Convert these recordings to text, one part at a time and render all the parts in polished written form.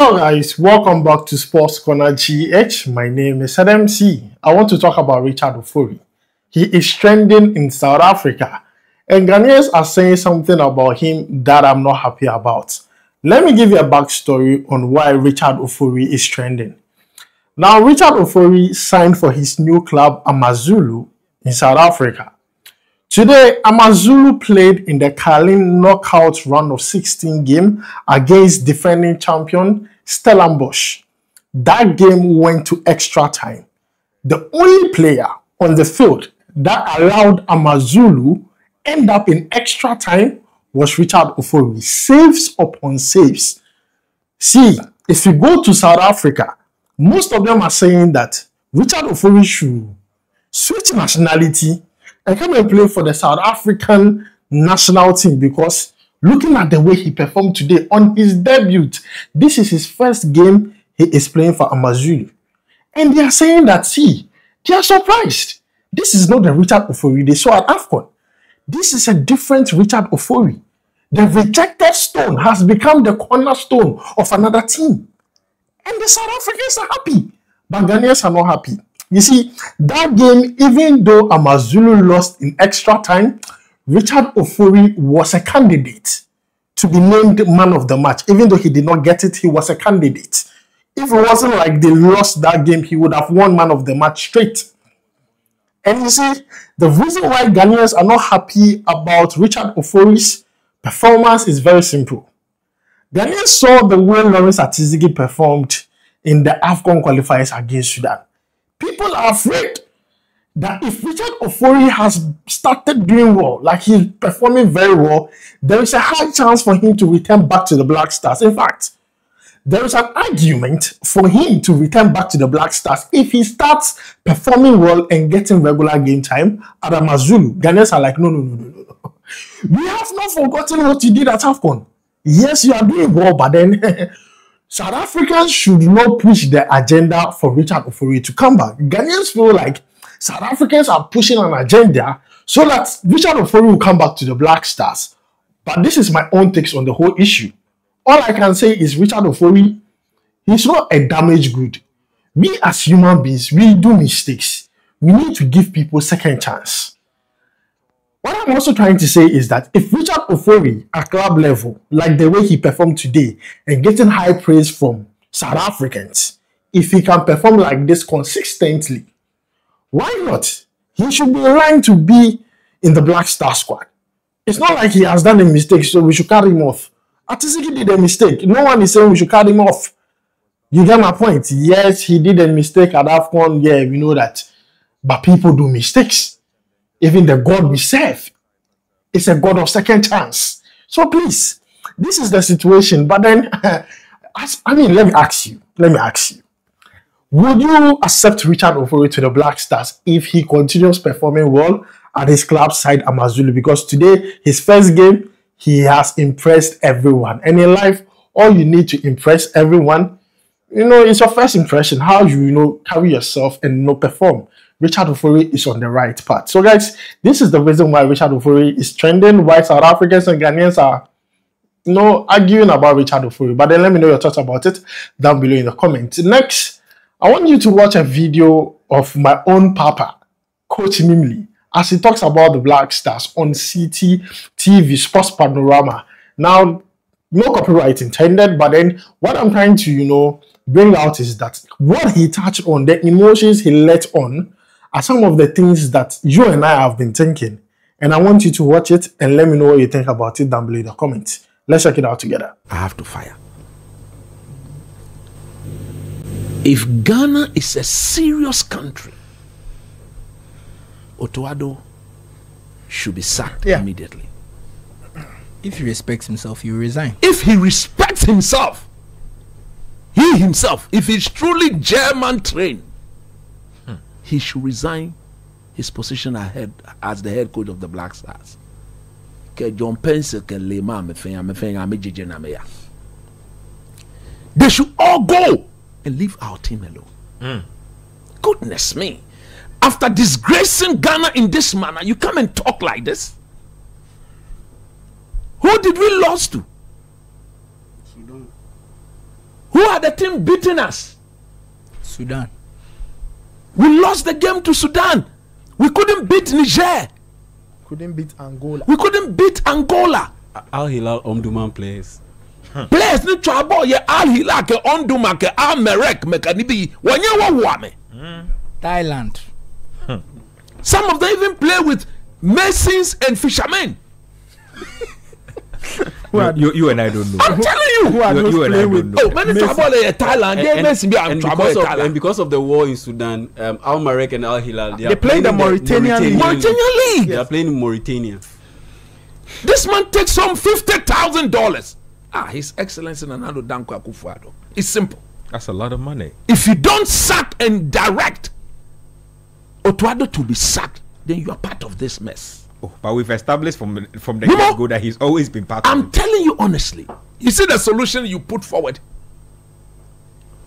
Hello guys, welcome back to SportsCorner GH. My name is MC. I want to talk about Richard Ofori. He is trending in South Africa, and Ghanaians are saying something about him that I'm not happy about. Let me give you a backstory on why Richard Ofori is trending. Now, Richard Ofori signed for his new club Amazulu in South Africa. Today, Amazulu played in the Carling knockout round of 16 game against defending champion Stellenbosch. That game went to extra time. The only player on the field that allowed Amazulu end up in extra time was Richard Ofori. Saves upon saves. See, if you go to South Africa, most of them are saying that Richard Ofori should switch nationality and come and play for the South African national team, because looking at the way he performed today on his debut, this is his first game he is playing for Amazulu. And they are saying that, see, they are surprised. This is not the Richard Ofori they saw at AFCON. This is a different Richard Ofori. The rejected stone has become the cornerstone of another team. And the South Africans are happy, but Ghanaians are not happy. You see, that game, even though Amazulu lost in extra time, Richard Ofori was a candidate to be named man of the match. Even though he did not get it, he was a candidate. If it wasn't like they lost that game, he would have won man of the match straight. And you see, the reason why Ghanaians are not happy about Richard Ofori's performance is very simple. Ghanaians saw the way Lawrence Atizigi performed in the AFCON qualifiers against Sudan. People are afraid that if Richard Ofori has started doing well, like he's performing very well, there is a high chance for him to return back to the Black Stars. In fact, there is an argument for him to return back to the Black Stars if he starts performing well and getting regular game time at Amazulu. Ghanaians are like, no. We have not forgotten what you did at AFCON. Yes, you are doing well, but then South Africans should not push the agenda for Richard Ofori to come back. Ghanaians feel like South Africans are pushing an agenda so that Richard Ofori will come back to the Black Stars. But this is my own takes on the whole issue. All I can say is Richard Ofori, he's not a damaged good. We as human beings, we do mistakes. We need to give people second chance. What I'm also trying to say is that if Richard Ofori at club level, like the way he performed today and getting high praise from South Africans, if he can perform like this consistently, why not? He should be aligned to be in the Black Star squad. It's not like he has done a mistake, so we should carry him off. Atizigi did a mistake. No one is saying we should carry him off. You get my point? Yes, he did a mistake at AFCON. Yeah, we know that. But people do mistakes. Even the God we serve is a God of second chance. So please, this is the situation. But then, let me ask you. Would you accept Richard Ofori to the Black Stars if he continues performing well at his club side Amazulu? Because today, his first game, he has impressed everyone. And in life, all you need to impress everyone, it's your first impression, how you, carry yourself and perform. Richard Ofori is on the right path. So guys, this is the reason why Richard Ofori is trending, why South Africans and Ghanaians are arguing about Richard Ofori. But then let me know your thoughts about it down below in the comments. Next, I want you to watch a video of my own papa, Coach Nimley, as he talks about the Black Stars on CT TV, Sports Panorama. Now, no copyright intended, but then what I'm trying to, bring out is that what he touched on, the emotions he let on, are some of the things that you and I have been thinking. And I want you to watch it and let me know what you think about it down below in the comments. Let's check it out together. I have to fire. If Ghana is a serious country, Otto Addo should be sacked immediately. If he respects himself, he will resign. If he respects himself, he himself, if he's truly German trained, he should resign his position as the head coach of the Black Stars. They should all go and leave our team alone. Goodness me. After disgracing Ghana in this manner, you come and talk like this? Who did we lose to? Who are the team beating us? Sudan. We lost the game to Sudan. We couldn't beat Niger. Couldn't beat Angola. We couldn't beat Angola. Al Hilal Omdurman players. Players need trouble. Yeah, Al Hilal ke Omdurman ke Al Merrek mekanibi. Wanye wa me. Thailand. Some of them even play with masons and fishermen. You and I don't know. I'm telling you. Who are those you and I playing don't with? know. Oh, many trouble in Thailand. They mason be And trouble in Thailand. because of the war in Sudan, Al Merrek and Al Hilal, They play the Mauritanian League. Mauritanian League. They are playing in Mauritania. This man takes home $50,000. His Excellency Nana Addo Akufo-Addo. It's simple. That's a lot of money. If you don't sack and direct Otto Addo to be sacked, then you are part of this mess. Oh, but we've established from the No, get-go that he's always been part of I'm it. telling you honestly. You see the solution you put forward?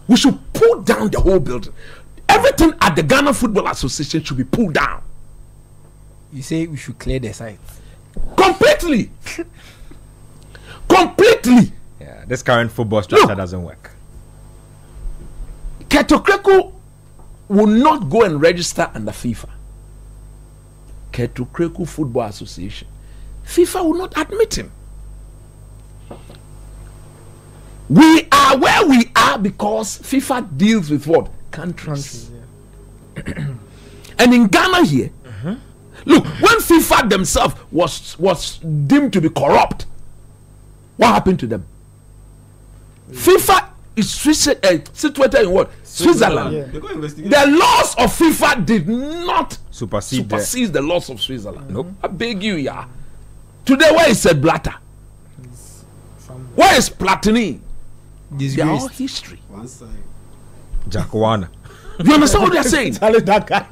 We should pull down the whole building. Everything at the Ghana Football Association should be pulled down. You say we should clear the site. Completely. Completely. Yeah, this current football structure Look. doesn't work. Ketokreku will not go and register under FIFA. Ketokreku Football Association. FIFA will not admit him. We are where we are because FIFA deals with what? Countries. And in Ghana here, look, when FIFA themselves was deemed to be corrupt, what happened to them? FIFA is situated in what? Switzerland. Yeah. They go investigate. The laws of FIFA did not Supersede supersede the laws of Switzerland. Nope. I beg you, yeah. Today, where is Ed Blatter? Where is Platini? They are all Disgraced. history. One side. Jackwana. You understand what they're saying? Tell it that guy.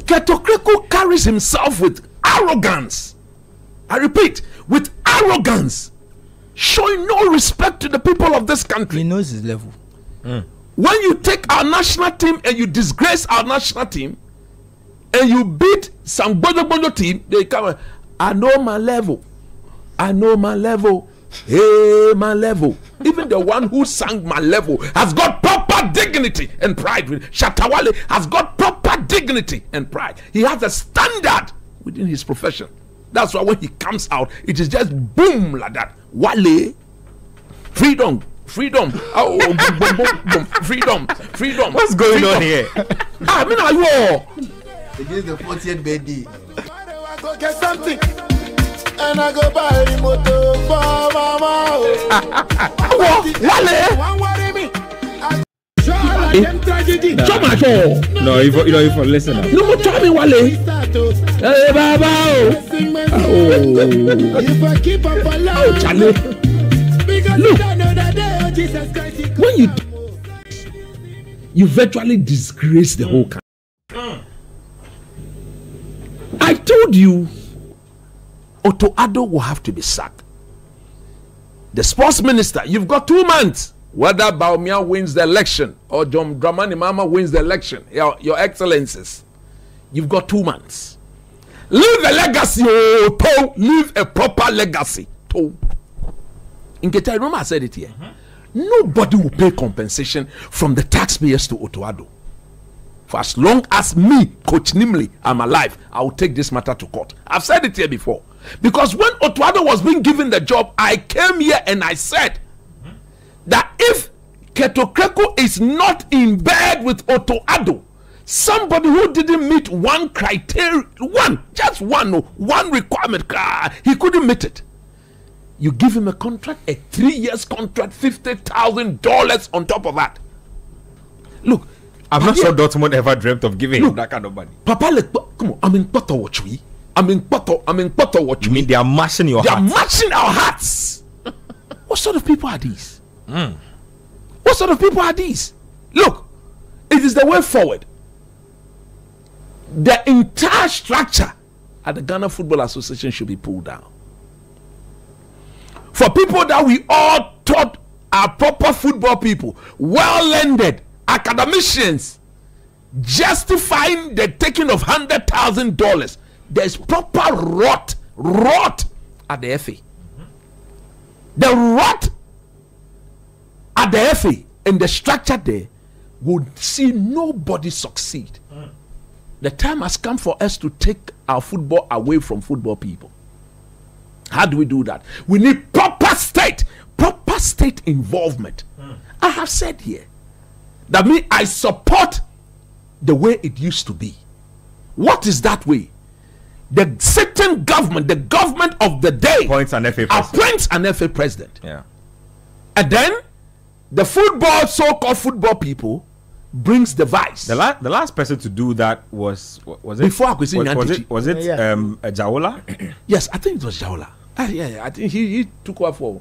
Ketokreku carries himself with arrogance. I repeat, with arrogance, showing no respect to the people of this country. He knows his level. When you take our national team and you disgrace our national team and you beat some bojo team, they come, I know my level. I know my level. Hey, my level. Even the one who sang my level has got proper dignity and pride. Shatawale has got proper dignity and pride. He has a standard within his profession. That's why when he comes out, it is just boom like that. Wale, freedom, freedom, oh, boom, boom, boom, boom, freedom, freedom. What's going on here? I mean, are you all? It is the 40th birthday. I go get something and I go buy the motor for mama. Wale, One worry me. I show like them tragedy. show my show. No, if you listen now. No more try me, Wale. Start to Hey, Baba. Oh. sing my Oh. If I keep up a Oh, line, Charlie. because Look. you don't know that day, oh Jesus Christ. he When you virtually disgrace the whole country. I told you Otto Addo will have to be sacked. The sports minister, you've got 2 months. Whether Baumia wins the election or John Dramani Mama wins the election, your excellencies, you've got 2 months. Leave a legacy, leave a proper legacy. In Keta, remember I said it here. Nobody will pay compensation from the taxpayers to Otto Addo. For as long as me, Coach Nimley, am alive, I will take this matter to court. I've said it here before. Because when Otto Addo was being given the job, I came here and I said that if Ketokreku is not in bed with Otto Addo, somebody who didn't meet one criteria, one requirement, he couldn't meet it. You give him a contract, a 3 years contract, $50,000 on top of that. Look, I'm not sure Dortmund ever dreamt of giving him that kind of money. Papa, come on, I'm in Poto watch we. I'm in Poto watch You we. mean they are mashing your They are heart? matching our hearts. What sort of people are these? What sort of people are these? Look, it is the way forward. The entire structure at the Ghana Football Association should be pulled down. For people that we all thought are proper football people, well-landed academicians, justifying the taking of $100,000, there's proper rot at the FA. The rot at the FA and the structure there would see nobody succeed. The time has come for us to take our football away from football people. How do we do that? We need proper state involvement. I have said here that I support the way it used to be. What is that way? The sitting government, the government of the day, appoints an FA president. Yeah. And then the so-called football people brings the vice. The last person to do that was it before was it Jaola? Yes, I think it was Jaola. Yeah, I think he took over for.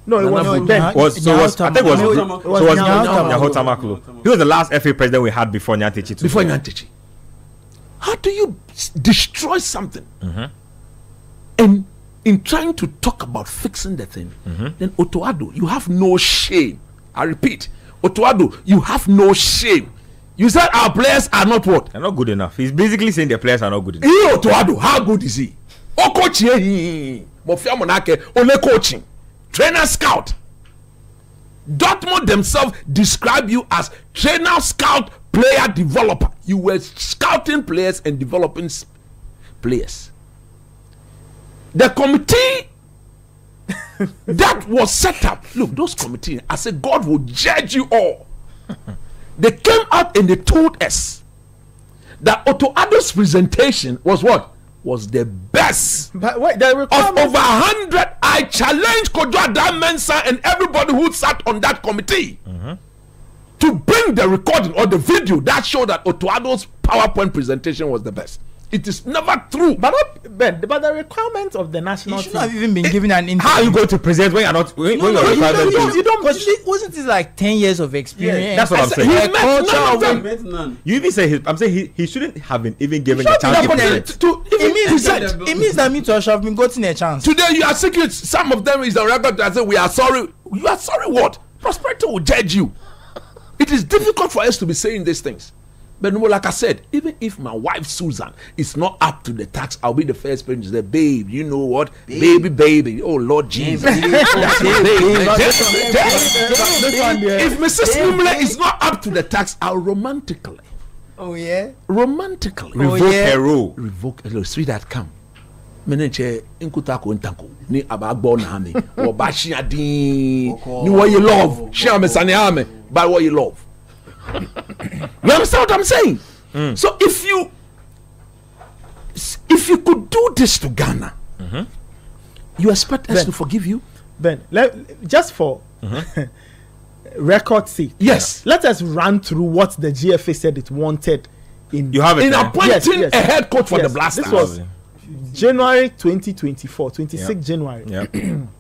No, it was Ben. I think it was Nyaho Tamaklo. He was the last FA president we had before Nyantechi. Before Nyantechi. How do you destroy something? And in trying to talk about fixing the thing, then Otto Addo, you have no shame. I repeat, Otto Addo, you have no shame. You said our players are not what? They're not good enough. He's basically saying the players are not good enough. Otto Addo, how good is he? Only coaching. Trainer scout. Dortmund themselves describe you as trainer scout player developer. You were scouting players and developing players. The committee that was set up, look, those committees, I said God will judge you all. They came out and they told us that Otto Addo's presentation was what? Was the best. But wait, the of over 100. I challenge Kodwa Mensah and everybody who sat on that committee to bring the recording or the video that showed that Otto Addo's PowerPoint presentation was the best. It is never true. But the requirements of the national You should team have even been given an interview. How are you going to present when you're not? You don't. Wasn't it like 10 years of experience? Yeah, that's what I'm saying. He met none. You even say I'm saying he shouldn't have been even given a chance to even present. It means that me to have been gotten a chance. Today you are seeking. Some of them is on record that say we are sorry. You are sorry what? Prosperity will judge you. It is difficult for us to be saying these things. But no, like I said, even if my wife Susan is not up to the tax, I'll be the first person to say, babe, you know what? Baby. Oh, Lord Jesus. If Mrs. Nimley is not up to the tax, I'll romantically. Oh, yeah? Romantically. Revoke her role. Revoke her role. Sweetheart, come. Meneche inkutako ntanko ni abagbo na ame or bashi adin ni what you love share me sane ame by what you love. You understand what I'm saying? So if you could do this to Ghana, you expect us to forgive you? Ben, just for record sake, yes, let us run through what the GFA said it wanted in appointing a head coach for the Blasters. This was January 2024, 26 January. Yeah.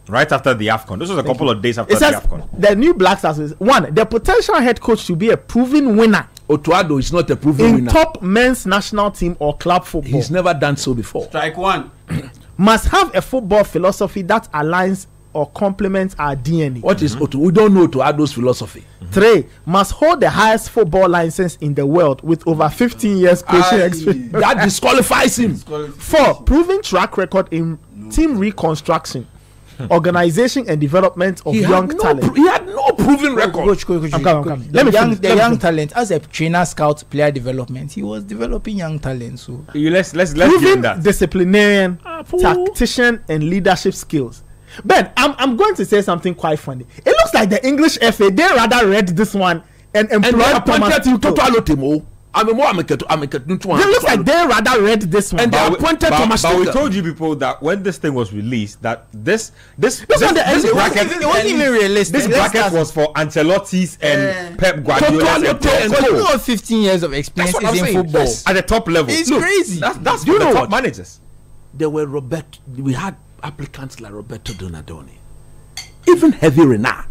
Right after the AFCON. This was a couple of days after the AFCON. The new Black Stars is one, the potential head coach should be a proven winner. Otto Addo is not a proven winner. In top men's national team or club football. He's never done so before. Strike one. Must have a football philosophy that aligns or complements our DNA. What is Otto? We don't know Otto Addo's philosophy. 3, must hold the highest football license in the world with over 15 years coaching experience. That disqualifies him. 4, proven track record in team reconstruction, organization and development of young talent. He had no proven record. Coach, I'm coming. The young talent, as a trainer, scout, player development, he was developing young talent. So let's give proven that. disciplinarian, tactician, and leadership skills. Ben, I'm going to say something quite funny. It looks like the English FA, they rather read this one and employed Thomas Tuchel. It looks like they rather read this one. And they appointed Thomas Tuchel. But we told you people that when this thing was released, that this bracket, it wasn't even realistic. This bracket was for Ancelotti's and Pep Guardiola's and 15 years of experience in football at the top level. It's crazy. That's for the top managers. There were we had applicants like Roberto Donadoni, even Heavy Renard.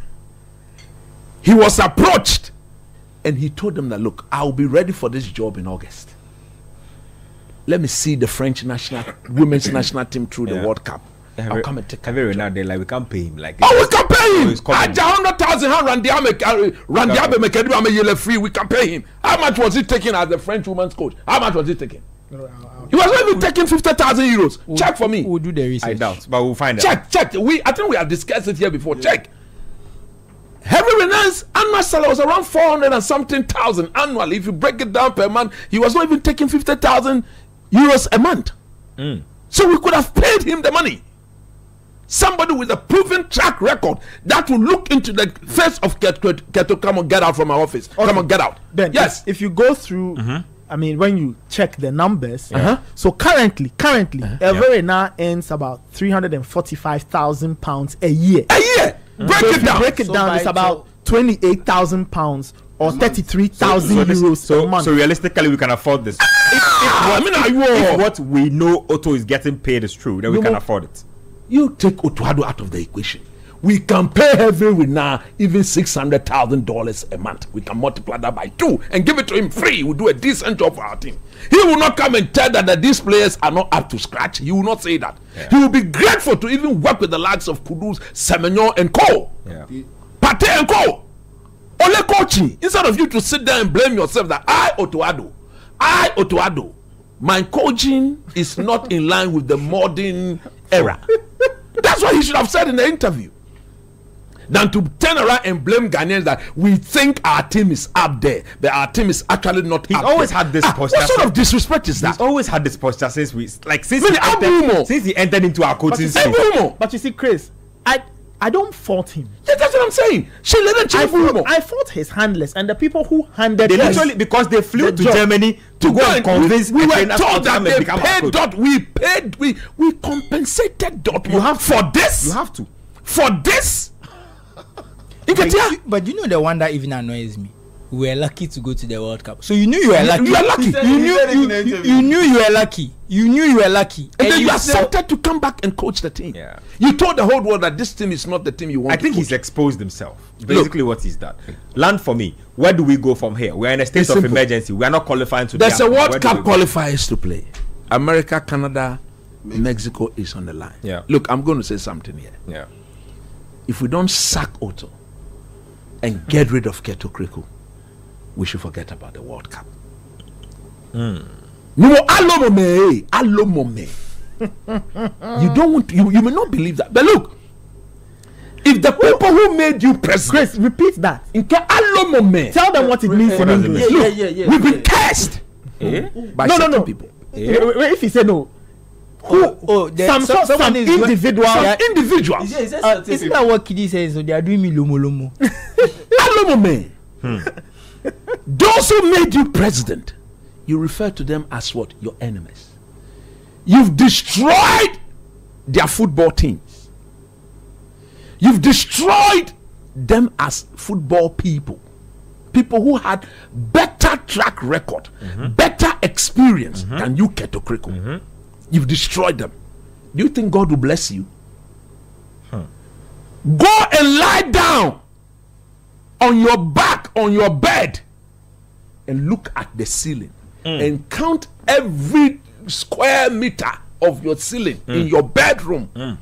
He was approached and he told them that, look, I'll be ready for this job in August. Let me see the French women's national team through the World Cup. I'll come and take Heavy Renard, like we can't pay him. Like, we can pay him. 100,000 Randiabe free. We can pay him. How much was he taking as the French women's coach? How much was he taking? He was not even taking 50,000 euros. Check for me. We'll do the research. I doubt, but we'll find out. Check. I think we have discussed it here before. Check. Heavy Renan's annual salary was around 400 and something thousand annually. If you break it down per month, he was not even taking 50,000 euros a month. So we could have paid him the money. Somebody with a proven track record that will look into the face of Keto, come on, get out from my office. Okay. Come on, get out. Then yes. If you go through, I mean, when you check the numbers, so currently, Everina earns about £345,000 a year. A year. Break it down. It's about £28,000 or 33,000 euros a month. So realistically, we can afford this. If what we know Otto is getting paid is true, then we can afford it. You take Otto Addo out of the equation. We can pay Heavy now even $600,000 a month. We can multiply that by 2 and give it to him free. We'll do a decent job for our team. He will not come and tell that these players are not up to scratch. He will not say that. He will be grateful to even work with the likes of Kudus, Semenyo and Co. Partey and Co. Ole coaching. Instead of you to sit there and blame yourself that Otto Addo, my coaching is not in line with the modern era. That's what he should have said in the interview. Than to turn around and blame Ghanaians that we think our team is up there, but our team is actually not. He's always had this posture. What sort of disrespect is that? He's always had this posture since he entered into our coaching space. But you see, Chris, I don't fault him. Yeah, that's what I'm saying. I fault his handlers and the people who handed. They literally, because they flew to Germany to go and convince. We were told that they paid Dot. We compensated Dortmund for this. You have to. For this. But you know the one that even annoys me. We were lucky to go to the World Cup. So you knew you were lucky. You were lucky. You knew you were lucky. You knew you were lucky. And then you accepted to come back and coach the team. Yeah. You told the whole world that this team is not the team you want. I think he's exposed himself. Basically, what he's done. Land for me. Where do we go from here? We're in a state of emergency. We are not qualifying to. There's a World Cup qualifiers to play. America, Canada, Mexico is on the line. Yeah. Look, I'm going to say something here. Yeah. If we don't sack Otto and get rid of Keto Kriku, we should forget about the World Cup. No, alomome. You don't want to, you may not believe that. But look, if the people who made you president, Chris, repeat that. Tell them what it means in English. Look, we've been cursed by certain people. If you say no, some individuals. Isn't that what Kiddy says? So they are doing me lomo. Those who made you president, you refer to them as what? Your enemies. You've destroyed their football teams. You've destroyed them as football people. People who had better track record, better experience than you, Keto Kriku. You've destroyed them. Do you think God will bless you? Go and lie down on your back, on your bed, and look at the ceiling and count every square meter of your ceiling in your bedroom,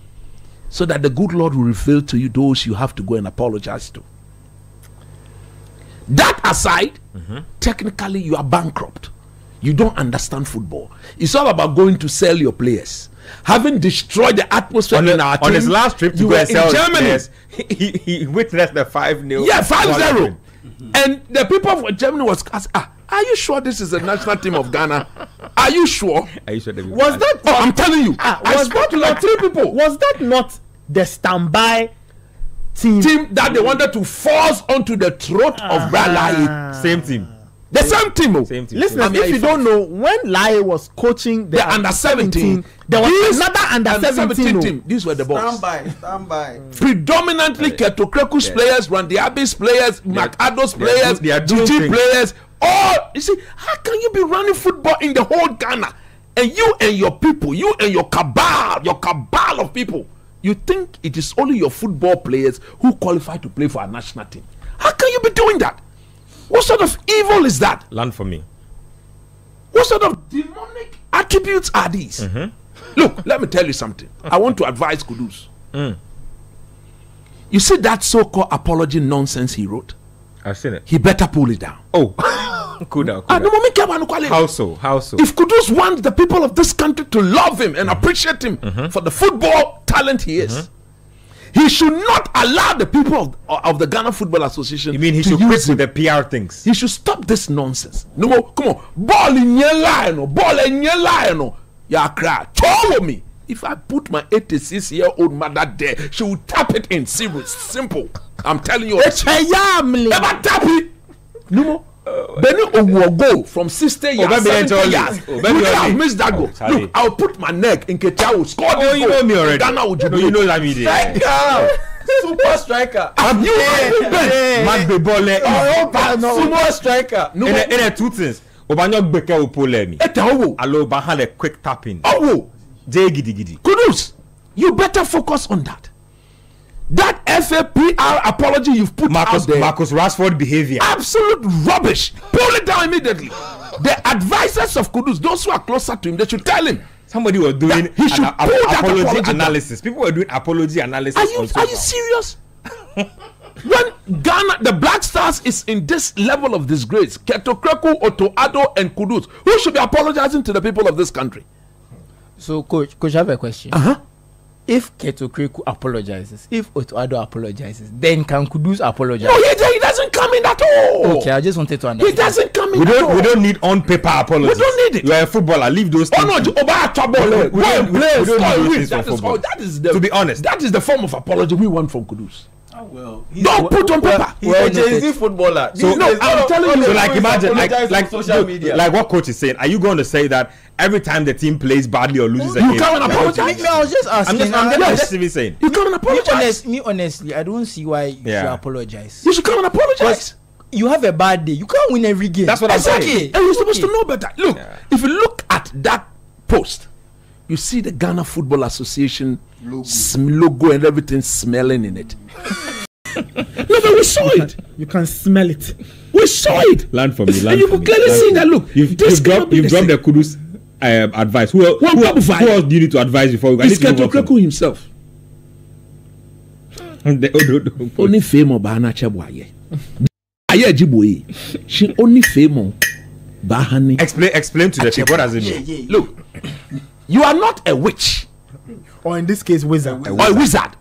so that the good Lord will reveal to you those you have to go and apologize to. That aside, technically you are bankrupt. You don't understand football. It's all about going to sell your players. Having destroyed the atmosphere in our team. On his last trip to go and sell Germany, he witnessed the 5-0. Yeah, 5-0. And the people of Germany was asked, are you sure this is the national team of Ghana? Are you sure? Are you sure they was that? Oh, I'm telling you. I spoke to like 3 people. Was that not the standby team that they wanted to force onto the throat of Brad Lai? Same team. The same team. Same team. Listen, if you don't know, when Lai was coaching the under 17, there was another under 17 team. These were the balls. Stand by. Predominantly Keto Kreku's players, Randy Abbey's players, Mark Addo's players, GG players. All you see, how can you be running football in the whole Ghana, and you and your people, you and your cabal of people, you think it is only your football players who qualify to play for our national team? How can you be doing that? What sort of evil is that? Land for me. What sort of demonic attributes are these? Look, let me tell you something. I want to advise Kudus. You see that so-called apology nonsense he wrote? I've seen it. He better pull it down. Oh, Kuda. How so? How so? If Kudus wants the people of this country to love him and appreciate him for the football talent he is, He should not allow the people of the Ghana Football Association. You mean he to should use quit with the PR things? He should stop this nonsense. No, come on, ball in your line, ball in your line. Ya cry, follow me. If I put my 86-year-old mother there, she will tap it in. Simple. I'm telling you. Never tap it. No more. Benny will go from 60 years, 70 years. You have missed that goal. Look, I'll put my neck in Ketia will score this goal. You know me already. Ghana will jubilate. You know that me there. Super striker. Have you Man be ball. Super striker. In the two things. Obanyo Beke will pull me. Allo Bahan a quick tapping. Oh, J giddy giddy. Kudus, you better focus on that. That FAPR apology you've put out there, Marcus Rashford behavior, absolute rubbish. Pull it down immediately. The advisors of Kudus, those who are closer to him, they should tell him. Somebody was doing apology analysis. People were doing apology analysis. Are you serious? When Ghana, the Black Stars, is in this level of disgrace, Ketokreku, Otto Addo, and Kudus, who should be apologizing to the people of this country? So, coach, I have a question. If Ketokreku apologizes, if Otto Addo apologizes, then can Kudus apologize? No, he doesn't come in at all. Okay, I just wanted to understand. He doesn't come in at all. We don't need on paper apologies. We don't need it. You are a footballer. Leave those things. Oh no, that is the, to be honest, that is the form of apology we want from Kudus. Well, don't put on paper. He's a Jay-Z footballer. So no, I'm telling you. So like imagine, like social media. Like what coach is saying. Are you going to say that every time the team plays badly or loses a game, you can't apologize? I was just asking. I'm just saying. You can't apologize. Me honestly, I don't see why you should apologize. You should come and apologize. You have a bad day. You can't win every game. That's what I'm saying. And you're supposed to know better. Look, if you look at that post, you see the Ghana Football Association logo and everything smelling in it. No, but we saw it. You can smell it. We saw it. Land for me. And you could clearly see that. Look, you've dropped the Kudus advice. Who else do you need to advise before we go? It's Ketokreku himself. Only fame Bahana Chebwaye. Ayew Jiboye. She only fame Bahani. Explain to the people. What does it mean? Look, you are not a witch, Or in this case, wizard. or a wizard.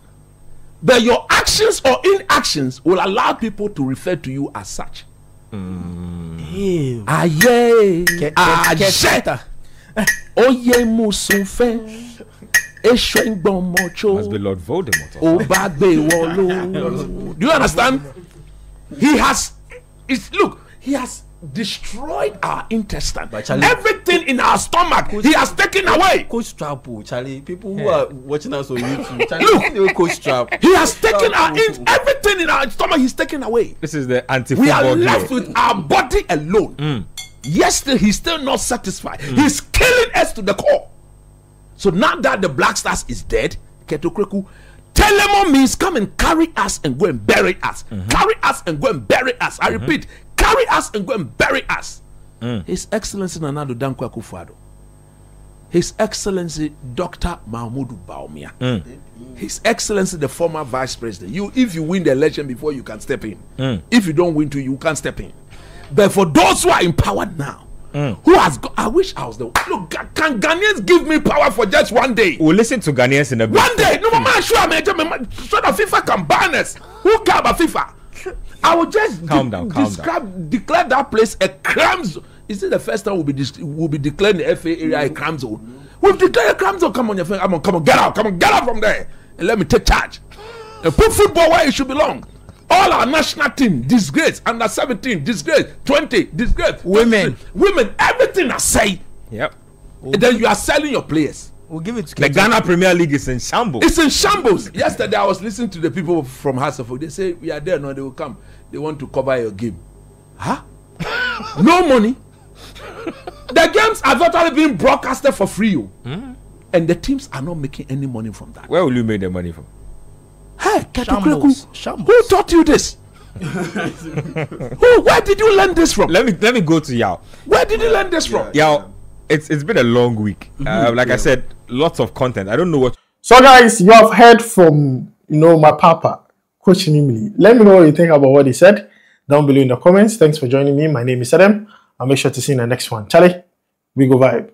But your actions or inactions will allow people to refer to you as such. Ayew, Oye Musunfe, Eshwen Must be Lord Voldemort. Do you understand? He has destroyed our intestine. Everything in our stomach, he has taken away. Coach Trap, Charlie. People who are watching us on YouTube, Charlie, Coach Trap. He has taken everything in our stomach. He's taken away. This is the We are anti-football left game. with our body alone. Yes, he's still not satisfied. He's killing us to the core. So now that the Black Stars is dead, Ketokreku, Telemo means come and carry us and go and bury us. Carry us and go and bury us. I repeat, carry us and go and bury us. His Excellency Nana Addo Dankwa Akufo-Addo, His Excellency Dr. Mahmoud Bawumia, His Excellency the former Vice President. If you win the election before you can step in. If you don't win you can't step in. But for those who are empowered now, who has got, I wish I was the look. Can Ghanaians give me power for just one day? We'll listen to Ghanaians in a bit. One day, no man, sure that FIFA can ban us. Who care about FIFA? I will just declare that place a crime zone. Is it the first time we'll be declaring the FA area a crime zone? We've declared a crime zone. Come on, your friend. Come on, get out from there and let me take charge and put football where it should belong. All our national team disgrace, under 17 disgrace, 20 disgrace, women, everything I say. Yep. And then you are selling your players. We'll give it to the Ghana Premier League is in shambles. It's in shambles. Yesterday I was listening to the people from House of Folk. They say we are there now. They will come. They want to cover your game. Huh? No money. The games are virtually being broadcasted for free, and the teams are not making any money from that. Where will you make the money from? Hey, Ketokreku, who taught you this? Where did you learn this from? Let me go to Yao. Where did you learn this from? Yao, it's been a long week. Like I said, lots of content. I don't know what. So guys, you have heard from my papa, Coach Nimley. Let me know what you think about what he said down below in the comments. Thanks for joining me. My name is Adam. I'll make sure to see you in the next one. Charlie, we go vibe.